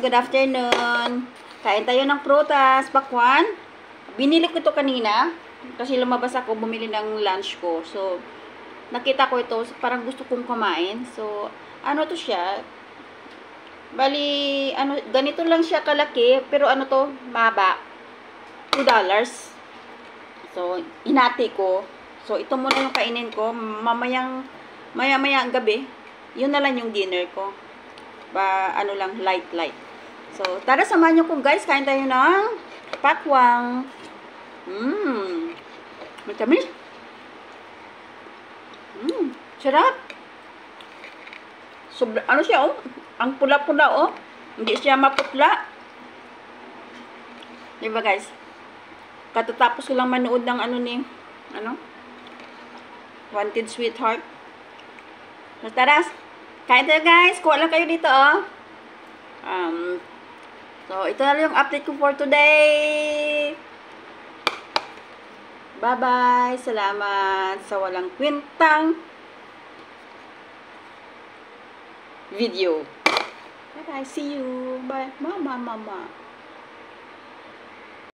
good afternoon. Kain tayo ng prutas, pakwan. Binili ko ito kanina kasi lumabas ako, bumili ng lunch ko. So, nakita ko ito, parang gusto kong kumain. So, ano to siya? Bali, ano, ganito lang siya kalaki, pero ano to, mahaba. $2. So, inati ko. So, ito muna yung kainin ko. Maya-maya ang gabi, yun na lang yung dinner ko. Ano lang, light. So, tara samahan nyo ko guys, kain tayo ng pakwang. Matamis. Sarap. Ano siya, oh? Ang pula-pula, oh. Hindi siya maputla. Diba guys? Katatapos ko lang manood ng Wanted Sweetheart. So, tara. Kain tayo guys. Kuha lang kayo dito, oh. So, ito na yung update ko for today. Bye-bye. Salamat sa walang kwentang video. Bye-bye. See you. Bye. Mama.